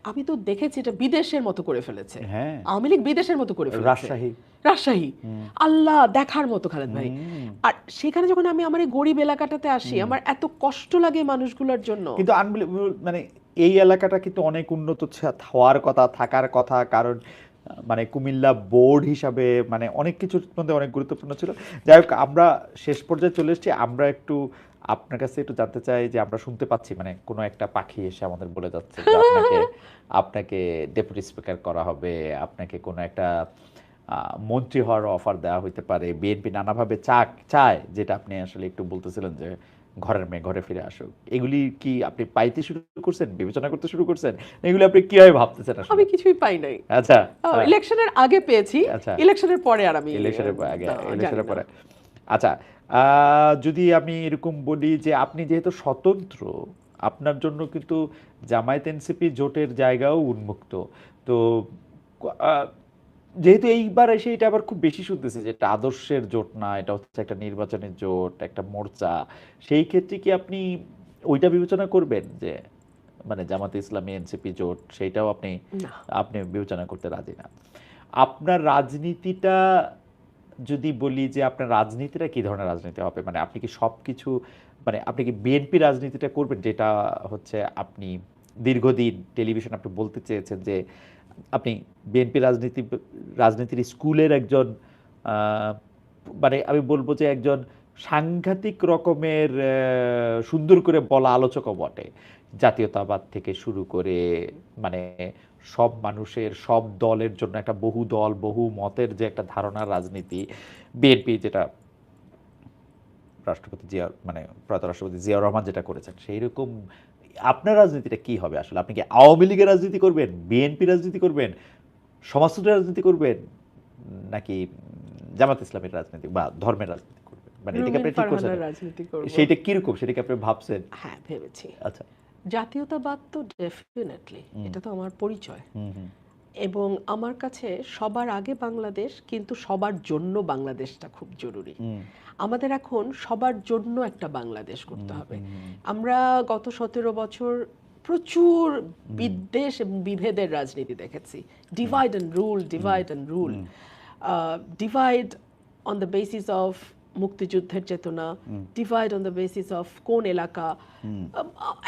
আমি তো দেখেছি এটা বিদেশের মতো করে ফেলেছে। হ্যাঁ, আওয়ামী লীগ বিদেশের মতো করে ফেলেছে। রাজশাহী। রাজশাহী, আল্লাহ দেখার মতো খালেদ ভাই। আর সেখানে যখন আমি আমার এই গরিব এলাকাটাতে আসি, আমার এত কষ্ট লাগে মানুষগুলোর জন্য। কিন্তু আনবিলিভেবল, মানে এই এলাকাটা কিন্তু অনেক উন্নত হওয়ার কথা, থাকার কথা, কারণ মানে কুমিল্লা বোর্ড হিসাবে মানে অনেক কিছুর মধ্যে অনেক গুরুত্বপূর্ণ ছিল। যাই হোক, আমরা শেষ পর্যায়ে চলে এসেছি। আমরা একটু আপনার কাছে একটু জানতে চাই যে আমরা শুনতে পাচ্ছি মানে কোনো একটা পাখি এসে আমাদের বলে যাচ্ছে যে আপনাকে আপনাকে ডেপুটি স্পিকার করা হবে, আপনাকে কোনো একটা মন্ত্রী হওয়ার অফার দেওয়া হইতে পারে, বিএনপি নানাভাবে চায়, যেটা আপনি আসলে একটু বলতেছিলেন যে ঘরের মেয়ে ঘরে ফিরে আসুক। এগুলি কি আপনি পাইতে শুরু করছেন, বিবেচনা করতে শুরু করছেন? এগুলি আপনি কিভাবে ভাবতেছেন আসলে? আমি কিছুই পাই নাই। আচ্ছা, ইলেকশনের আগে পেয়েছি, আচ্ছা, ইলেকশনের পরে আর আমি ইলেকশনের আগে, জানি ইলেকশনের না। পরে। আচ্ছা, যদি আমি এরকম বলি যে আপনি যেহেতু স্বতন্ত্র, আপনার জন্য কিন্তু জামায়াত এনসিপি জোটের জায়গাও উন্মুক্ত। তো আহ, যেহেতু এইবার এসে এটা আবার খুব বেশি শুনতেছে যে এটা আদর্শের জোট না, এটা হচ্ছে একটা নির্বাচনের জোট, একটা মোর্চা, সেই ক্ষেত্রে কি আপনি ওইটা বিবেচনা করবেন যে মানে জামাতে ইসলামী এনসিপি জোট, সেইটাও আপনি না, আপনি বিবেচনা করতে রাজি না? আপনার রাজনীতিটা, যদি বলি যে আপনার রাজনীতিটা কি ধরনের রাজনীতি হবে, মানে আপনি কি সবকিছু, মানে আপনি কি বিএনপি রাজনীতিটা করবেন, যেটা হচ্ছে আপনি দীর্ঘদিন টেলিভিশন আপনি বলতে চেয়েছেন যে আপনি বিএনপি রাজনীতির স্কুলের একজন মানে আমি বলবো যে একজন সাংঘাতিক রকমের সুন্দর করে বলা আলোচকও বটে, জাতীয়তাবাদ থেকে শুরু করে মানে সব মানুষের সব দলের জন্য একটা বহু দল বহু মতের যে একটা ধারণার রাজনীতি বিএনপি, যেটা রাষ্ট্রপতি জিয়া মানে প্রয়াত রাষ্ট্রপতি জিয়াউর রহমান যেটা করেছেন, সেই রকম আপনার রাজনীতিটা কি হবে আসলে? আপনি কি আওয়ামী লীগের রাজনীতি করবেন, বিএনপি রাজনীতি করবেন, সমাজতন্ত্রের রাজনীতি করবেন, নাকি জামাত ইসলামের রাজনীতি বা ধর্মের রাজনীতি করবেন? মানে এটাকে রুমিন আপনি ঠিক করছেন? ফারহানার রাজনীতি করব। সেইটা কিরকম, সেটা কি আপনি ভাবছেন? হ্যাঁ, ভেবেছি। আচ্ছা। জাতীয়তাবাদ তো ডেফিনেটলি, হুম, এটা তো আমার পরিচয়। হুম, হুম, এবং আমার কাছে সবার আগে বাংলাদেশ, কিন্তু সবার জন্য বাংলাদেশটা খুব জরুরি। হুম, আমাদের এখন সবার জন্য একটা বাংলাদেশ করতে হবে। আমরা গত 17 বছর প্রচুর বিদ্বেষ এবং বিভেদের রাজনীতি দেখেছি। Divide and rule, divide and rule, divide on the basis of মুক্তিযুদ্ধের চেতনা, divide on the basis of কোন এলাকা।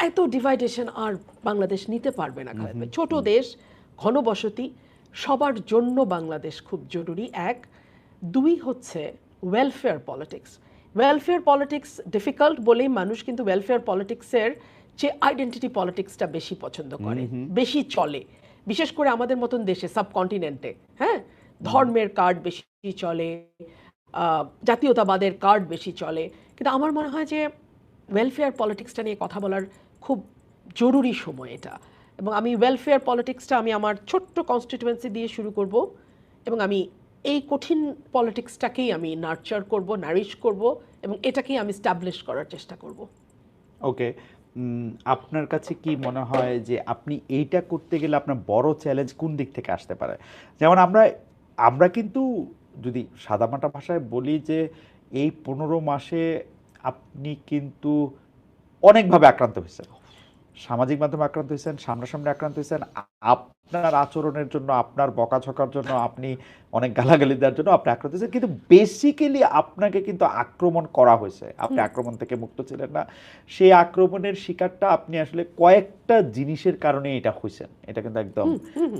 এত ডিভাইডেশন আর বাংলাদেশ নিতে পারবে না খালেদ ভাই। ছোট দেশ, ঘনবসতি, সবার জন্য বাংলাদেশ খুব জরুরি, এক। দুই হচ্ছে welfare politics. Welfare politics difficult বলেই মানুষ কিন্তু ওয়েলফেয়ার পলিটিক্সের যে আইডেন্টিটি পলিটিক্সটা বেশি পছন্দ করে, বেশি চলে, বিশেষ করে আমাদের মতন দেশে, সাবকন্টিনেন্টে। হ্যাঁ, ধর্মের কার্ড বেশি চলে, জাতীয়তাবাদের কার্ড বেশি চলে। কিন্তু আমার মনে হয় যে ওয়েলফেয়ার পলিটিক্সটা নিয়ে কথা বলার খুব জরুরি সময় এটা। এবং আমি ওয়েলফেয়ার পলিটিক্সটা আমি আমার ছোট্ট কনস্টিটুয়েন্সি দিয়ে শুরু করব, এবং আমি এই কঠিন পলিটিক্সটাকেই আমি নার্চার করব, নারিশ করব, এবং এটাকেই আমি স্টাবলিশ করার চেষ্টা করব। ওকে। আপনার কাছে কি মনে হয় যে আপনি এইটা করতে গেলে আপনার বড় চ্যালেঞ্জ কোন দিক থেকে আসতে পারে? যেমন আমরা আমরা কিন্তু যদি সাদামাটা ভাষায় বলি যে এই 15 মাসে আপনি কিন্তু অনেকভাবে আক্রান্ত হয়েছেন। সামাজিক মাধ্যমে আক্রান্ত হয়েছেন, সামনাসামনি আক্রান্ত হয়েছেন। আপনার আচরণের জন্য, আপনার বকাঝকার জন্য, আপনি অনেক গালাগালি দেওয়ার জন্য আপনি আক্রান্ত হয়েছেন। কিন্তু বেসিক্যালি আপনাকে কিন্তু আক্রমণ করা হয়েছে। আপনি আক্রমণ থেকে মুক্ত ছিলেন না। সেই আক্রমণের শিকারটা আপনি আসলে কয়েকটা জিনিসের কারণে এটা হইছেন। এটা কিন্তু একদম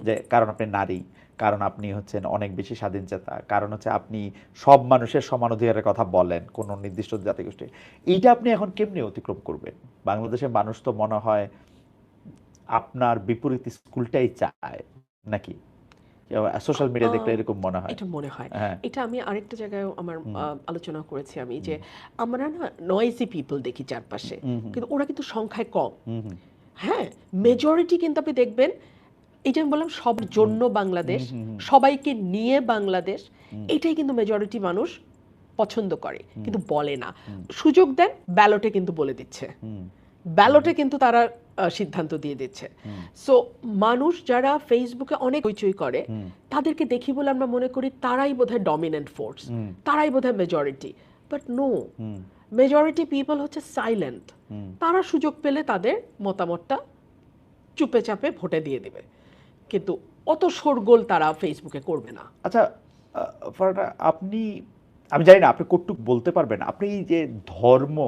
যে কারণ আপনি নারী, কারণ আপনি হচ্ছেন অনেক বেশি স্বাধীনচেতা, কারণ হচ্ছে আপনি সব মানুষের সমান অধিকারের কথা বলেন, কোনো নির্দিষ্ট জাতিগোষ্ঠী। এইটা আপনি এখন কেমনে অতিক্রম করবেন? বাংলাদেশের মানুষ তো মনে হয় আপনার বিপরীত স্কুলটাই চায়, নাকি সোশ্যাল মিডিয়া দেখলে এরকম মনে হয়? এটা মনে হয়। হ্যাঁ। এটা আমি আরেকটা জায়গায় আমার আলোচনা করেছি আমি, যে আমরা না নয়েজি পিপল দেখি চারপাশে, কিন্তু ওরা কিন্তু সংখ্যায় কম। হ্যাঁ, মেজরিটি কিন্তু আপনি দেখবেন, এই যে আমি বললাম সবার জন্য বাংলাদেশ, সবাইকে নিয়ে বাংলাদেশ, এটাই কিন্তু মেজরিটি মানুষ পছন্দ করে, কিন্তু বলে না। সুযোগ দেন, ব্যালটে কিন্তু বলে দিচ্ছে, ব্যালটে কিন্তু তারা সিদ্ধান্ত দিয়ে দিচ্ছে। সো মানুষ যারা ফেসবুকে অনেক হইচই করে, তাদেরকে দেখি বলে আমরা মনে করি তারাই বোধহয় ডমিনেন্ট ফোর্স, তারাই বোধহয় majority. But no, majority people হচ্ছে সাইলেন্ট। তারা সুযোগ পেলে তাদের মতামতটা চুপে চাপে ভোটে দিয়ে দিবে, কিন্তু অত শোরগোল তারা ফেসবুকে করবে না। আচ্ছা ফারহানা, আমি জানি না আপনি কতটুকু বলতে পারবেন, আপনি এই যে ধর্ম,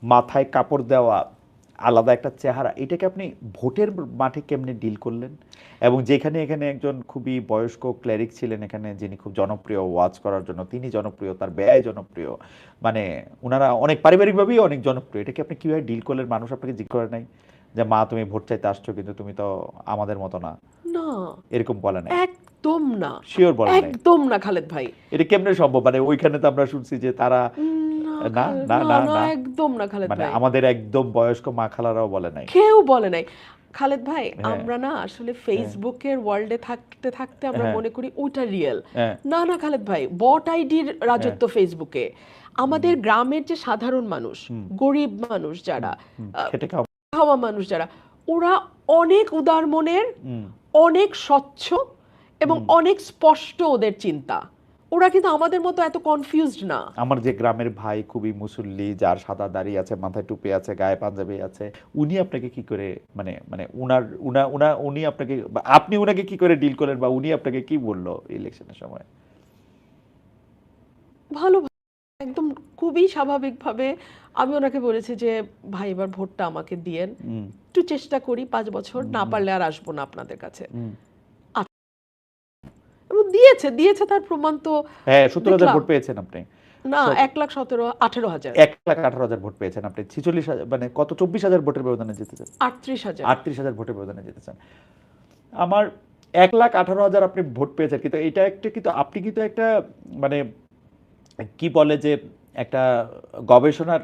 মাথায় কাপড় দেওয়া, আলাদা একটা চেহারা, এটাকে আপনি ভোটের মাঠে কেমনে ডিল করলেন? এবং যেখানে এখানে একজন খুবই বয়স্ক ক্লেরিক ছিলেন এখানে, যিনি খুব জনপ্রিয় ওয়াজ করার জন্য, তিনি জনপ্রিয়, তার ব্যয় জনপ্রিয়, মানে ওনারা অনেক পারিবারিকভাবেই অনেক জনপ্রিয়, এটাকে আপনি কিভাবে ডিল করলেন? মানুষ আপনাকে জিজ্ঞেস করে নাই যে মা তুমি ভোট চাইতে আসছো কিন্তু তুমি তো আমাদের মতো না, না, এরকম বলে নাই? একদম না, শিওর বলে নাই? একদম না খালেদ ভাই। এটা কেমনে সম্ভব? মানে ওইখানে তো আমরা শুনছি যে তারা না না খালেদ, না না না না, না, একদম না খালেদ মানে ভাই, আমাদের একদম বয়স্ক মা খালারাও বলে নাই? কেউ বলে নাই খালেদ ভাই। হ্যাঁ। আমরা না আসলে ফেসবুকের ওয়ার্ল্ডে থাকতে থাকতে আমরা হ্যাঁ। মনে করি ওইটা রিয়েল। হ্যাঁ। না না খালেদ ভাই, বট আইডির রাজত্ব ফেসবুকে। আমাদের গ্রামের যে সাধারণ মানুষ, গরিব মানুষ যারা, খেটে খাওয়া, খাওয়া মানুষ যারা, ওরা অনেক উদার মনের, অনেক স্বচ্ছ এবং অনেক স্পষ্ট ওদের চিন্তা। ওরা কিন্তু আমাদের মতো এত কনফিউজড না। আমার যে গ্রামের ভাই খুবই মুসল্লি, যার সাদা দাড়ি আছে, মাথায় টুপি আছে, গায়ে পাঞ্জাবি আছে, উনি আপনাকে কি করে মানে মানে উনার উনা উনা উনি আপনাকে বা আপনি উনাকে কি করে ডিল করলেন, বা উনি আপনাকে কি বললো ইলেকশনের সময়? ভালো, একদম খুবই স্বাভাবিকভাবে আমি ওনাকে বলেছি যে ভাই এবার ভোটটা আমাকে দিয়েন, একটু চেষ্টা করি, 5 বছর, না পারলে আর আসবো না আপনাদের কাছে। এবং দিয়েছে দিয়েছে তার প্রমাণ তো। হ্যাঁ, 17,000 দেখলাম। ভোট পেয়েছেন আপনি। না, 1,17,18,000, 1,18,000 ভোট পেয়েছেন আপনি। 46,000 মানে কত, 24,000 ভোটের ব্যবধানে জিতেছেন? 38,000। 38,000 ভোটের ব্যবধানে জিতেছেন। আমার 1,18,000 আপনি ভোট পেয়েছেন, কিন্তু এটা একটা, কিন্তু আপনি কিন্তু একটা মানে কি বলে যে একটা গবেষণার,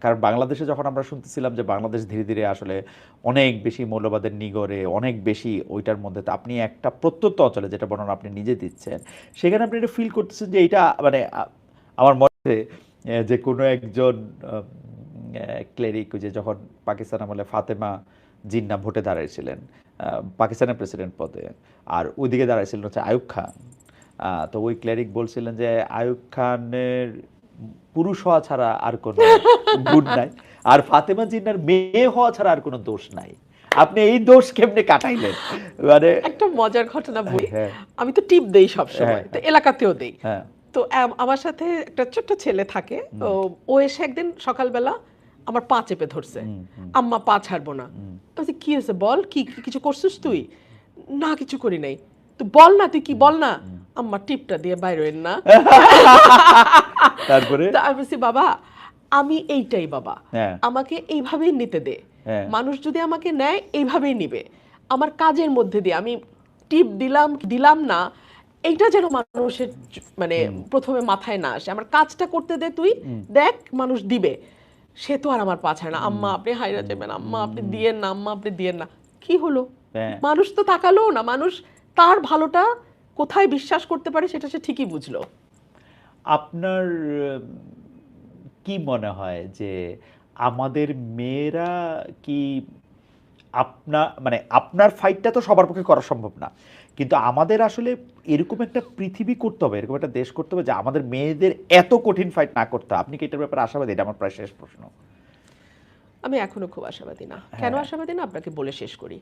কারণ বাংলাদেশে যখন আমরা শুনতেছিলাম যে বাংলাদেশ ধীরে ধীরে আসলে অনেক বেশি মৌলবাদের নিগড়ে, অনেক বেশি ওইটার মধ্যে, তো আপনি একটা প্রত্যন্ত অঞ্চলে, যেটা বর্ণনা আপনি নিজে দিচ্ছেন, সেখানে আপনি এটা ফিল করতেছেন যে এটা মানে আমার মতে যে কোনো একজন ক্লেরিক, যে যখন পাকিস্তান আমলে ফাতেমা জিন্নাহ ভোটে দাঁড়িয়েছিলেন পাকিস্তানের প্রেসিডেন্ট পদে, আর ওইদিকে দাঁড়াইছিলেন হচ্ছে আইয়ুব খান, তো ওই ক্লেরিক বলছিলেন যে আইয়ুব খানের পুরুষ হওয়া ছাড়া আর কোনো গুণ নাই, আর ফাতেমা জিন্নাহর মেয়ে হওয়া ছাড়া আর কোনো দোষ নাই। আপনি এই দোষ কেমনে কাটাইলেন? মানে একটা মজার ঘটনা বলি। হ্যাঁ। আমি তো টিপ দেই সবসময়, তো এলাকাতেও দেই। হ্যাঁ। তো আমার সাথে একটা ছোট্ট ছেলে থাকে, ও এসে একদিন সকালবেলা আমার পা চেপে ধরছে, আম্মা পা ছাড়বো না। বলছি কি হয়েছে বল, কি কিছু করছিস তুই? না কিছু করি নাই। তো বল না, তুই কি বল না। আম্মা টিপটা দিয়ে বাইরে হইন না। তারপরে তা আমি বলছি বাবা আমি এইটাই বাবা, হ্যাঁ। আমাকে এইভাবেই নিতে দে, হ্যাঁ। মানুষ যদি আমাকে নেয় এইভাবেই নিবে, আমার কাজের মধ্যে দিয়ে আমি টিপ দিলাম দিলাম না এইটা যেন মানুষের মানে প্রথমে মাথায় না আসে, আমার কাজটা করতে দে, তুই দেখ মানুষ দিবে। সে তো আর আমার পাছায় না, আম্মা আপনি হাইরা যাবেন, আম্মা আপনি দিয়েন না, আম্মা আপনি দিয়েন না। কি হলো? হ্যাঁ। মানুষ তো তাকালো না, মানুষ তার ভালোটা কোথায় বিশ্বাস করতে পারে সেটা সে ঠিকই বুঝলো। আপনার কি মনে হয় যে আমাদের মেয়েরা কি আপনার ফাইটটা তো সবার পক্ষে করা সম্ভব না, কিন্তু আমাদের আসলে এরকম একটা পৃথিবী করতে হবে, এরকম একটা দেশ করতে হবে যে আমাদের মেয়েদের এত কঠিন ফাইট না করতে হবে। আপনি কি এটার ব্যাপারে আশাবাদী? এটা আমার প্রায় শেষ প্রশ্ন। আমি এখনো খুব আশাবাদী না। কেন আশাবাদী না আপনাকে বলে শেষ করি।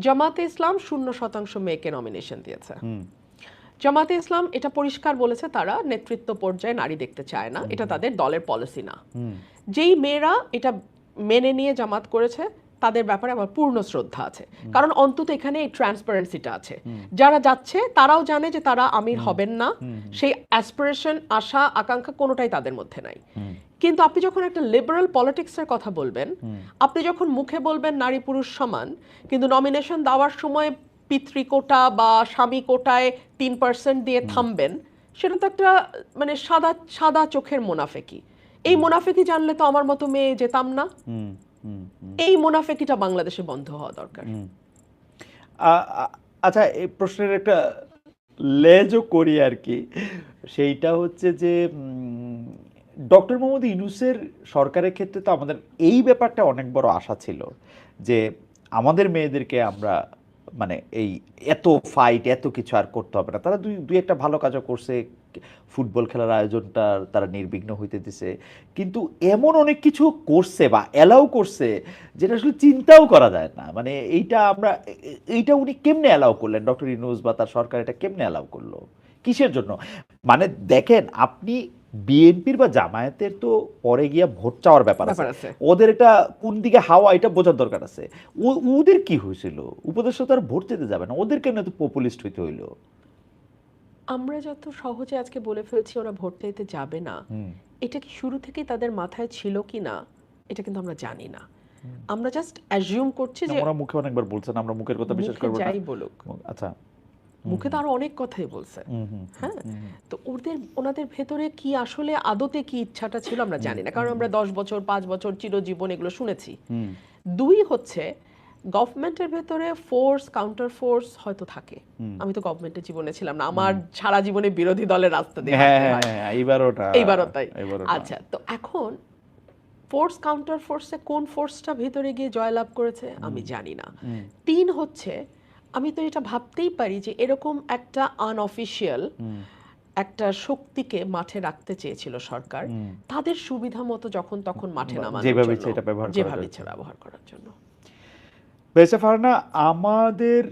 জামাতে ইসলাম 0% মেয়েকে নমিনেশন দিয়েছে। জামাতে ইসলাম এটা পরিষ্কার বলেছে তারা নেতৃত্ব পর্যায়ে নারী দেখতে চায় না, এটা তাদের দলের পলিসি না। যেই মেয়েরা এটা মেনে নিয়ে জামাত করেছে তাদের ব্যাপারে আমার পূর্ণ শ্রদ্ধা আছে, কারণ অন্তত এখানে এই ট্রান্সপারেন্সিটা আছে। যারা যাচ্ছে তারাও জানে যে তারা আমির হবেন না, সেই অ্যাসপিরেশন, আশা, আকাঙ্ক্ষা কোনোটাই তাদের মধ্যে নাই। কিন্তু আপনি যখন একটা লিবারাল পলিটিক্সের কথা বলবেন, আপনি যখন মুখে বলবেন নারী পুরুষ সমান, কিন্তু নমিনেশন দেওয়ার সময় পিতৃকোটা বা স্বামী কোটায় 3% দিয়ে থামবেন, সেটা তো একটা মানে সাদা সাদা চোখের মুনাফেকি। এই মুনাফেকি জানলে তো আমার মতো মেয়ে যেতাম না। এই মুনাফেকিটা বাংলাদেশে বন্ধ হওয়া দরকার। আচ্ছা, এই প্রশ্নের একটা লেজও করি আর কি, সেইটা হচ্ছে যে ডক্টর মোহাম্মদ ইউনূসের সরকারের ক্ষেত্রে তো আমাদের এই ব্যাপারটা অনেক বড় আশা ছিল যে আমাদের মেয়েদেরকে আমরা মানে এই এত ফাইট এত কিছু আর করতে হবে না, তারা দুই দুই একটা ভালো কাজও করছে, ফুটবল খেলার আয়োজনটা তারা নির্বিঘ্ন হইতে দিছে, কিন্তু এমন অনেক কিছু করছে বা অ্যালাউ করছে যেটা আসলে চিন্তাও করা যায় না। মানে এইটা আমরা এইটা উনি কেমনে অ্যালাউ করলেন, ডক্টর ইউনূস বা তার সরকার এটা কেমনে অ্যালাউ করলো, কিসের জন্য? মানে দেখেন আপনি বিএনপির বা জামায়াতের তো পরে গিয়া ভোট চাওয়ার ব্যাপার আছে, ব্যাপার আছে। ওদের এটা কোন দিকে হাওয়া এটা বোঝার দরকার আছে। ওদের কি হয়েছিল, উপদেষ্টা তো আর ভোট যেতে যাবে না, ওদের কেন এত পপুলিস্ট হইতে হইলো? আমরা যত সহজে আজকে বলে ফেলছি ওরা ভোট চাইতে যাবে না, এটা কি শুরু থেকেই তাদের মাথায় ছিল কি না এটা কিন্তু আমরা জানি না। আমরা জাস্ট অ্যাজিউম করছি যে ওরা মুখে অনেকবার বলছেন, আমরা মুখের কথা বিশ্বাস মুখে করবো না। যাই বলুক, আচ্ছা। মুখে তো আরো অনেক কথাই বলছে। হুম হুম হ্যাঁ, তো ওনাদের ভেতরে কি আসলে আদতে কি ইচ্ছাটা ছিল আমরা জানি না, কারণ আমরা 10 বছর 5 বছর চিরজীবন এগুলো শুনেছি। হুম দুই হচ্ছে গভর্নমেন্টের ভেতরে ফোর্স কাউন্টার ফোর্স হয়তো থাকে। আমি তো গভর্নমেন্টের জীবনে ছিলাম না, আমার সারা জীবনে বিরোধী দলের রাস্তা দিয়ে হ্যাঁ হাঁটতে হয়। হ্যাঁ, এইবারও এইবারও তাই। এইবারও আচ্ছা, তো এখন ফোর্স কাউন্টার ফোর্সে কোন ফোর্সটা ভেতরে গিয়ে জয়লাভ করেছে আমি জানি না। তিন হচ্ছে আমি তো এটা ভাবতেই পারি যে এরকম একটা আনঅফিশিয়াল একটা শক্তিকে মাঠে রাখতে চেয়েছিল সরকার, তাদের সুবিধা মতো যখন তখন মাঠে নামানোর যেভাবে জন্য, ইচ্ছে এটা ব্যবহার করা যেভাবে যায়। ইচ্ছে ব্যবহার করার জন্য। বেঁচে ফারহানা, আমাদের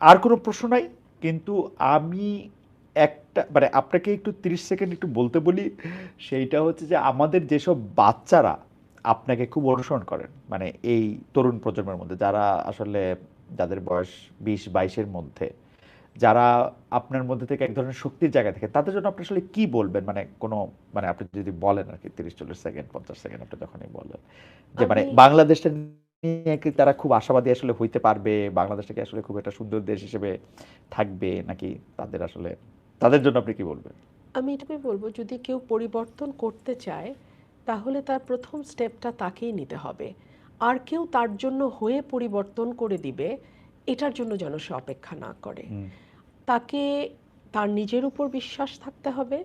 আর কোনো প্রশ্ন নাই, কিন্তু আমি একটা মানে আপনাকে একটু 30 সেকেন্ড একটু বলতে বলি, সেইটা হচ্ছে যে আমাদের যেসব বাচ্চারা আপনাকে খুব অনুসরণ করেন, মানে এই তরুণ প্রজন্মের মধ্যে যারা আসলে যাদের বয়স 20-22-এর মধ্যে, যারা আপনার মধ্যে থেকে এক ধরনের শক্তির জায়গা থেকে, তাদের জন্য আপনি আসলে কি বলবেন? মানে কোনো মানে আপনি যদি বলেন আর কি 30-40 সেকেন্ড 50 সেকেন্ড আপনি যখনই বলেন যে মানে আমি বাংলাদেশটা নিয়ে কি তারা খুব আশাবাদী আসলে হইতে পারবে, বাংলাদেশটাকে আসলে খুব একটা সুন্দর দেশ হিসেবে থাকবে, নাকি তাদের আসলে তাদের জন্য আপনি কি বলবেন? আমি এটুকুই বলবো, যদি কেউ পরিবর্তন করতে চায় তাহলে তার প্রথম স্টেপটা তাকেই নিতে হবে। আর কেউ তার জন্য হয়ে পরিবর্তন করে দিবে এটার জন্য যেন সে অপেক্ষা না করে। তাকে তার নিজের উপর বিশ্বাস থাকতে হবে,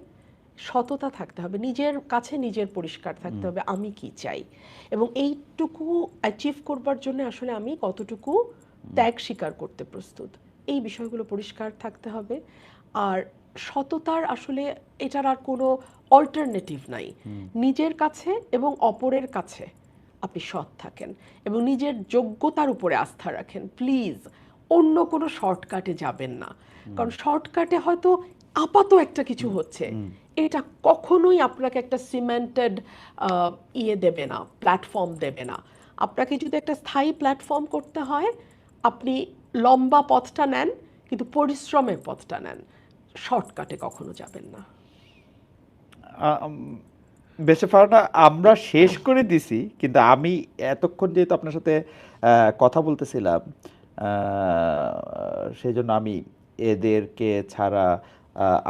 সততা থাকতে হবে, নিজের কাছে নিজের পরিষ্কার থাকতে হবে আমি কি চাই, এবং এইটুকু অ্যাচিভ করবার জন্য আসলে আমি কতটুকু ত্যাগ স্বীকার করতে প্রস্তুত, এই বিষয়গুলো পরিষ্কার থাকতে হবে। আর সততার আসলে এটার আর কোনো অল্টারনেটিভ নাই। নিজের কাছে এবং অপরের কাছে আপনি সৎ থাকেন এবং নিজের যোগ্যতার উপরে আস্থা রাখেন, প্লিজ অন্য কোনো শর্টকাটে যাবেন না। কারণ শর্টকাটে হয়তো আপাত একটা কিছু হচ্ছে, এটা কখনোই আপনাকে একটা সিমেন্টেড ইয়ে দেবে না, প্ল্যাটফর্ম দেবে না। আপনাকে যদি একটা স্থায়ী প্ল্যাটফর্ম করতে হয় আপনি লম্বা পথটা নেন, কিন্তু পরিশ্রমের পথটা নেন, শর্টকাটে কখনো যাবেন না। বেঁচে ফারহানা, আমরা শেষ করে দিছি, কিন্তু আমি এতক্ষণ যেহেতু আপনার সাথে কথা বলতেছিলাম, সেই জন্য আমি এদেরকে ছাড়া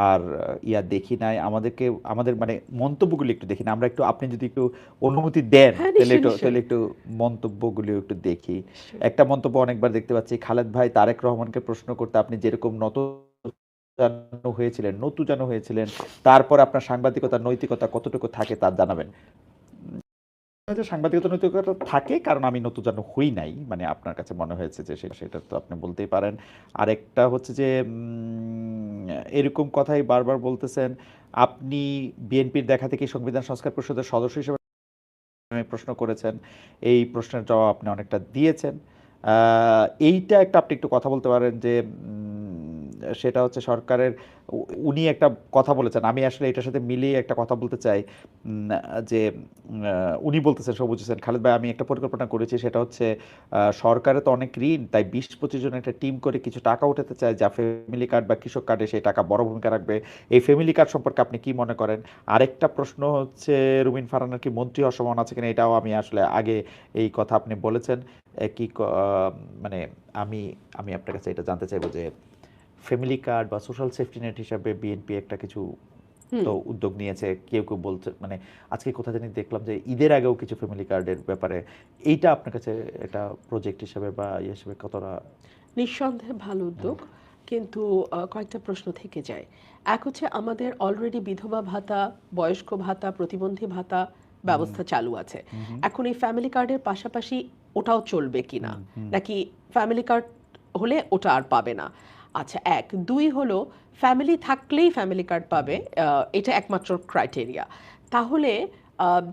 আর ইয়া দেখি নাই, আমাদেরকে আমাদের মানে মন্তব্যগুলি একটু দেখি না আমরা, একটু আপনি যদি একটু অনুমতি দেন হ্যাঁ, তাহলে নিশ্চয়ই একটু নিশ্চয়ই একটু মন্তব্যগুলি একটু দেখি। নিশ্চয়ই। একটা মন্তব্য অনেকবার দেখতে পাচ্ছি, খালেদ ভাই তারেক রহমানকে প্রশ্ন করতে আপনি যেরকম নতুজানু হয়েছিলেন, তারপর আপনার সাংবাদিকতার নৈতিকতা কতটুকু থাকে তা জানাবেন। যে সাংবাদিকতা নৈতিকতা থাকে, কারণ আমি নতুজানু হই নাই, মানে আপনার কাছে মনে হয়েছে যে সেটা তো আপনি বলতেই পারেন। আরেকটা হচ্ছে যে এরকম কথাই বারবার বলতেছেন, আপনি বিএনপির দেখা থেকে সংবিধান সংস্কার পরিষদের সদস্য হিসেবে প্রশ্ন করেছেন, এই প্রশ্নের জবাব আপনি অনেকটা দিয়েছেন। এইটা একটা আপনি একটু কথা বলতে পারেন যে সেটা হচ্ছে সরকারের, উনি একটা কথা বলেছেন, আমি আসলে এটার সাথে মিলিয়ে একটা কথা বলতে চাই, যে উনি বলতেছেন, সবুজ হোসেন খালেদ ভাই, আমি একটা পরিকল্পনা করেছি, সেটা হচ্ছে সরকারে তো অনেক ঋণ, তাই 20-25 জন একটা টিম করে কিছু টাকা উঠাতে চায়, যা ফ্যামিলি কার্ড বা কৃষক কার্ডে সেই টাকা বড় ভূমিকা রাখবে। এই ফ্যামিলি কার্ড সম্পর্কে আপনি কি মনে করেন? আরেকটা প্রশ্ন হচ্ছে, রুমিন ফারহানার কি মন্ত্রী হওয়ার সম্ভাবনা আছে কিনা, এটাও আমি আসলে আগে এই কথা আপনি বলেছেন। কি মানে আমি আমি আপনার কাছে এটা জানতে চাইবো যে ফ্যামিলি কার্ড বা সোশ্যাল সেফটি নেট হিসাবে বিএনপি একটা কিছু তো উদ্যোগ নিয়েছে, কেউ কেউ বলছে, মানে আজকে কোথা জানি দেখলাম যে ঈদের আগেও কিছু ফ্যামিলি কার্ডের ব্যাপারে, এইটা আপনার কাছে একটা প্রজেক্ট হিসেবে বা ইয়ে হিসেবে কতটা? নিঃসন্দেহে ভালো উদ্যোগ, কিন্তু কয়েকটা প্রশ্ন থেকে যায়। এক হচ্ছে আমাদের অলরেডি বিধবা ভাতা, বয়স্ক ভাতা, প্রতিবন্ধী ভাতা ব্যবস্থা চালু আছে। এখন এই ফ্যামিলি কার্ডের পাশাপাশি ওটাও চলবে কিনা, নাকি ফ্যামিলি কার্ড হলে ওটা আর পাবে না। আচ্ছা, এক। দুই হলো ফ্যামিলি থাকলেই ফ্যামিলি কার্ড পাবে, এটা একমাত্র ক্রাইটেরিয়া। তাহলে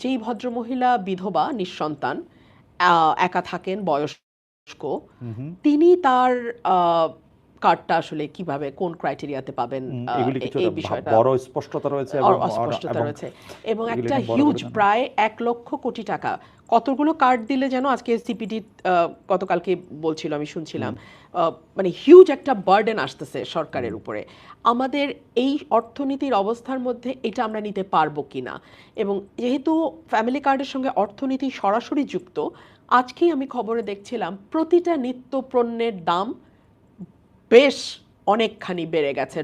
যেই ভদ্রমহিলা বিধবা নিঃসন্তান একা থাকেন বয়স্ক, তিনি তার কার্ডটা আসলে কিভাবে কোন ক্রাইটেরিয়াতে পাবেন, এগুলি কিছুটা এই বিষয়টা বড় স্পষ্টতা রয়েছে এবং অস্পষ্টতা এবং রয়েছে। এবং এগুলি একটা নিয়ে বড় হিউজ করে জানা। প্রায় 1,00,000 কোটি টাকা কতগুলো কার্ড দিলে যেন আজকে সিপিডি গতকালকে বলছিল, আমি শুনছিলাম, মানে হিউজ একটা বার্ডেন আসতেছে সরকারের উপরে। আমাদের এই অর্থনীতির অবস্থার মধ্যে এটা আমরা নিতে পারবো কিনা, এবং যেহেতু ফ্যামিলি কার্ডের সঙ্গে অর্থনীতি সরাসরি যুক্ত, আজকেই আমি খবরে দেখছিলাম প্রতিটা নিত্য পণ্যের দাম বেশ অনেকখানি বেড়ে গেছে